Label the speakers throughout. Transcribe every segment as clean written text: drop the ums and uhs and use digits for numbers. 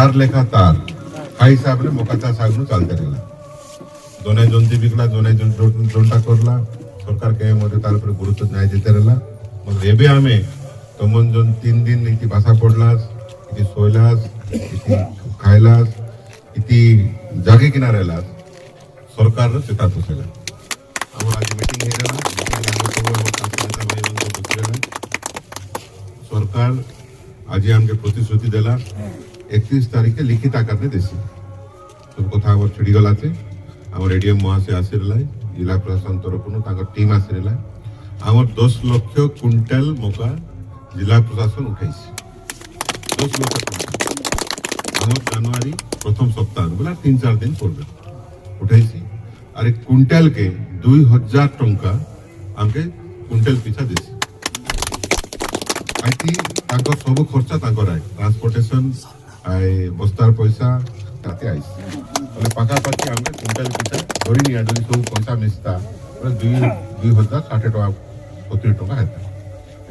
Speaker 1: तार लेखा तार खाई हिसाब रे मका चाष आगु चलते रहला जने जंती बिकला जने जोंटा करला सरकार के मते तार पर गुरुत्व नहीं देते रहला मगर एबे हमें तमन जन 3 दिन इति भाषा पडलास इति सोयलास इति खायलास इति जागे किनारेला सरकार रो चेता पोसेला हमर आज मीटिंग हे रहला सरकार आज हमके प्रतिश्रुति देला 31 तारीख के लिखित आकार में देसी सब कथा हमर छिड़ी गला छे हमर एडीएम महाशय आसिरला जिला प्रशासन तरफ टीम आसिरला हमर 10 लाख क्विंटल मका जिला प्रशासन उठाइसी 10 लाख हमर जनवरी प्रथम सप्ताह बोला 3-4 दिन पूर्व उठाइसी अरे क्विंटल के 2000 टंका हमके क्विंटल पिछा देसी आइती ताको सब खर्चा ताको राय ट्रांसपोर्टेशन आए बस्तार पैसा ताते आइसी बोले पाका पाकी हमके क्विंटल पिछा धरी निया जदी सब पैसा मिसता बोले 2060 टका 70 टका हेता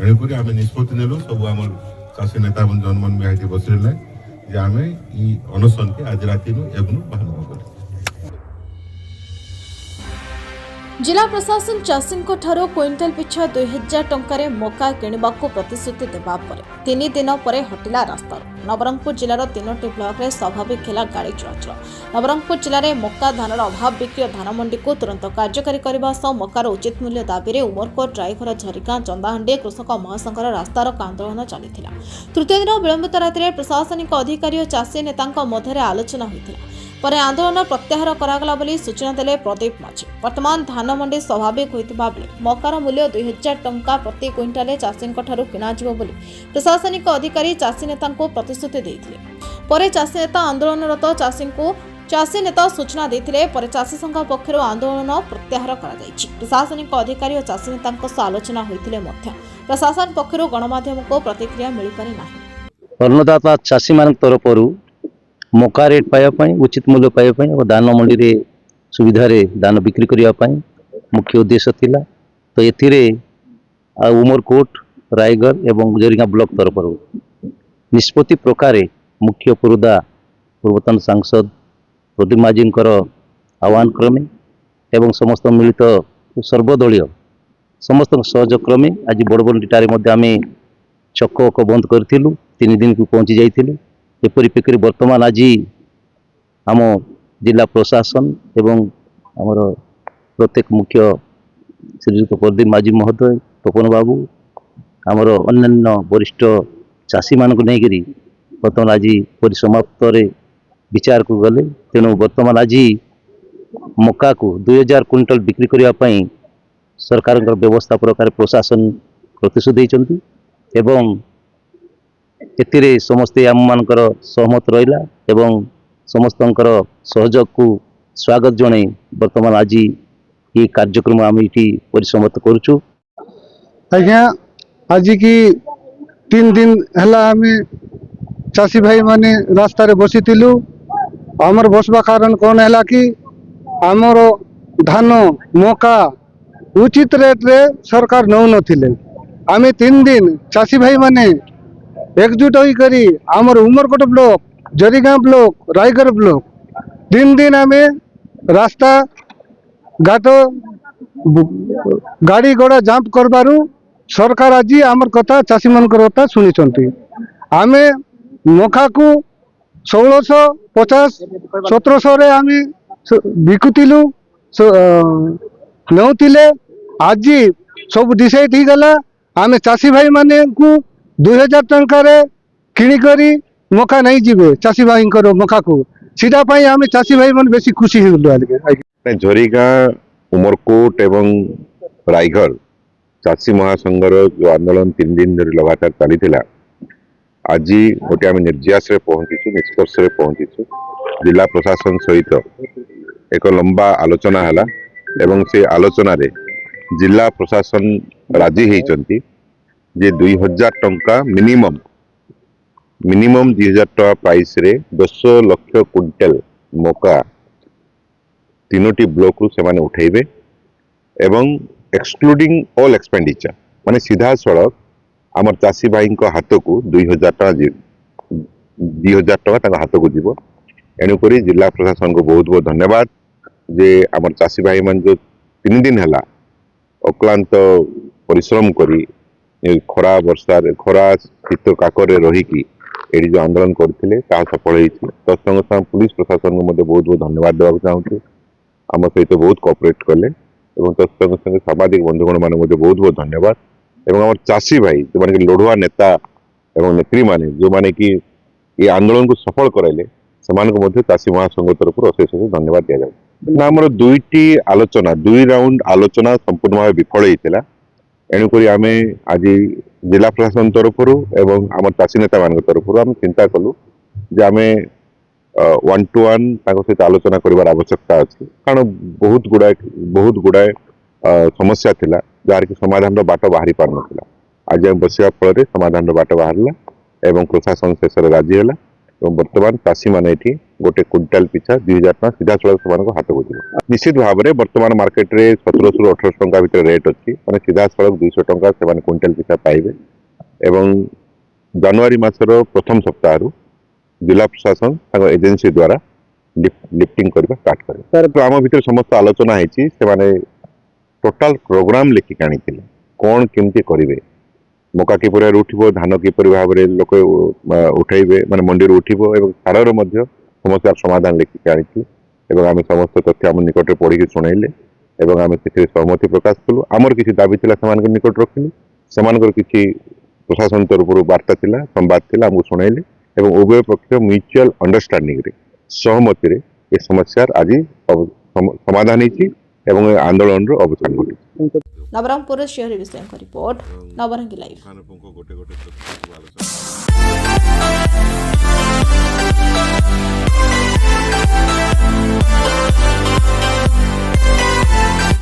Speaker 1: एणे करी आमे निष्पत्ति नेलो सब हमर चासी नेता जनमन में आइती बसरेला जे आमे ई अनशन के आज राती नु एबनु बाहन कर
Speaker 2: जिला प्रशासन चाषी क्विंटल पिछा 2000 टंकार मका किणवा प्रतिश्रुति देवा 3 दिन पर हटिला रास्ता नवरंगपुर जिलार 3टी ब्लॉक में स्वाभाविक है गाड़ी चलाचल नवरंगपुर जिले में मका धानर अभाव विक्रिय धान मंडी को तुरंत कार्यकारी करने सह मकार उचित मूल्य दाबी में उमरकोट रायघर झरिगां चंदाहांडी कृषक महासंघर रास्तारोक आंदोलन चली तृतीय दिन विलंबित राति प्रशासनिक अधिकारी और चाषी नेता मध्य आलोचना होता पर आंदोलन प्रत्याहार करागला बोली सूचना देले प्रदीप माझी वर्तमान धान मंडी स्वाभाविक होइतिबा बेले मकार मूल्य 2000 टंका प्रति क्विंटाल चाषी किणा जिवो बोली प्रशासनिक अधिकारी चाषी नेता प्रतिश्रुति देथिले पर चाषी नेता आंदोलनरत चाषी नेता सूचना देथिले पर चाषी संघ पक्षर आंदोलन प्रत्याहार करा जायछि प्रशासनिक अधिकारी और चाषी नेता सह आलोचना होइतिले मध्य प्रशासन पक्षर गणमाध्यम को प्रतिक्रिया मिल पारि नाही
Speaker 3: अन्नदाता चाषी मान तरफरु मका रेट पाइबापी उचित मूल्य पाइबापी और दान मंडी रे सुविधा रे दान बिक्री करने मुख्य उद्देश्य थिला तो एथिरे उमरकोट रायगढ़ एवं झरिगां ब्लॉक तरफ निष्पत्ति प्रकार मुख्य पुरोधा पूर्वतन सांसद प्रदीप माझी आह्वान क्रमे एवं समस्त मिलित सर्वदलीय समस्त सहयोग क्रमे आज बड़बंडीटारे आम चक बंद करूँ 3 दिन को पहुँची जाइलु एपरी पेकरी वर्तमान आज आम जिला प्रशासन एवं आमर प्रत्येक मुख्य श्रीयुक्त प्रदीप माझी महोदय तपन बाबू आमर अन्य वरिष्ठ चाषी मानक नहीं बर्तमान आज परिसमाप्त विचार को गले तेणु बर्तमान आज मका को 2000 क्विंटल बिक्री करने सरकार व्यवस्था प्रकार प्रशासन प्रतिश्रुति देइचंती एवं एतिरे समस्ते आम मानकर सहमत रहिला एवं समस्तंकर सहयोग को स्वागत जणे वर्तमान आज ये कार्यक्रम आम ये परिसमाप्त करूछु
Speaker 4: आज्ञा आज की 3 दिन हला आम चाषी भाई माने रास्ता रे बसीथिलु आमर बसबा कारण कौन है कि आमर धान मका उचित रेट रे सरकार नौ नथिले आम 3 दिन चाषी भाई माने एकजुट होई आमर उमरकोट ब्लॉक झरिगां ब्लॉक रायगढ़ ब्लॉक 3 दिन आम रास्ता घाट गाड़ी घोड़ा जांप करबारू सरकार आज आमर कथा चाषी मान कथा शुणी आम मका को 1650-1700 रे आम बिकुतिलु नौतिले आज सब डिसाइड ही गला आम चाषी भाई माने को 2000 टंका रे किणिकरी मका नहीं जीवे चाषी भाई मका को सीधा पाई आम चाषी भाई मन बेसी खुशी हो
Speaker 5: झरिगां उमरकोट एवं रायगढ़ चाषी महासंघर जो आंदोलन 3 दिन धरी लगातार चली आज गोटे आम निर्यास पहुंचीचु निष्कर्ष पहुंचीचु जिला प्रशासन सहित एक लंबा आलोचना है एवं से आलोचना रे जिला प्रशासन राजी होती जे 2000 टंका मिनिमम 2000 टका प्राइस रे 10 लाख क्विंटल मका 3टी ब्लॉक रु से उठेबे एवं एक्सक्लूडिंग ऑल एक्सपेंडिचर माने सीधा सड़क आमर चाषी भाई हाथ को 2000 टका 2000 टका ताଙ୍କ हाथ को जीव एणुक जिला प्रशासन को बहुत बहुत धन्यवाद जे आम चाषी भाई मान जो 3 दिन है अक्लांत परिश्रम करी खरा वर्षा खरा शीत काकर रहीकि ये जो आंदोलन करते सफल होती तत्संग संग पुलिस प्रशासन को बहुत बहुत धन्यवाद देवा चाहूँ आम सहित बहुत कोऑपरेट कले तत्संग संग सामाजिक बंधुगण मान बहुत बहुत धन्यवाद एवं आम चाषी भाई जो मैंने लड़ुआ नेता एवं नेत्री माने जो माने कि ये आंदोलन को सफल कराइले से चाषी महासंघ तरफ अशेष अशेष धन्यवाद दि जाए आमर दुईटी आलोचना 2 राउंड आलोचना संपूर्ण भाव विफल होता एणुक आम आज जिला प्रशासन तरफ एवं आम चाषी नेता मान तरफ आम चिंता कलु जे आम 1-to-1 सहित आलोचना कर आवश्यकता अच्छी कारण बहुत गुड़ाए समस्या थिला जार कि समाधान बाट बाहरी पार ना आज आम बसवा फल समाधान बाट बाहर एवं प्रशासन शेष राजी है बर्तमान चाषी मैंने ये गोटे क्विंटाल पिछा 2000 टका सीधा सड़क हाथ को जीव निश्चित भाव में बर्तमान मार्केट रे 1700 ରୁ 1800 टका भितर रेट अच्छी मैंने सीधा सड़क 200 टका से क्विंटाल पिछा पाइबे एवं जनवरी मासर प्रथम सप्ताह जिला प्रशासन एजेंसी द्वारा लिफ्टिंग करबा स्टार्ट करे तो आम भितर समस्त आलोचना होती से टोटाल प्रोग्राम लिखिक आनी कौन केमती करेंगे मका किपर उठो धान किपर भाव में लोक उठेबे माने मंडी उठो और सार समस्या समाधान लिखिक आनी आम समस्त तथ्य आम निकट पढ़ी शुणेले आम से सहमति प्रकाश कलु आमर किसी दाबी था निकट रखिलु से किसी प्रशासन तरफ वार्ता थिला संवाद थिला आमको शुणेले और उभय पक्ष म्यूचुअल अंडरस्टैंडिंग रे सहमति रे ये समस्या आज समाधान होती आंदोलन अवसान घटी
Speaker 2: नवरंगपुर शहरी विषय रिपोर्ट नवरंगी लाइव।
Speaker 1: गोटे गोटे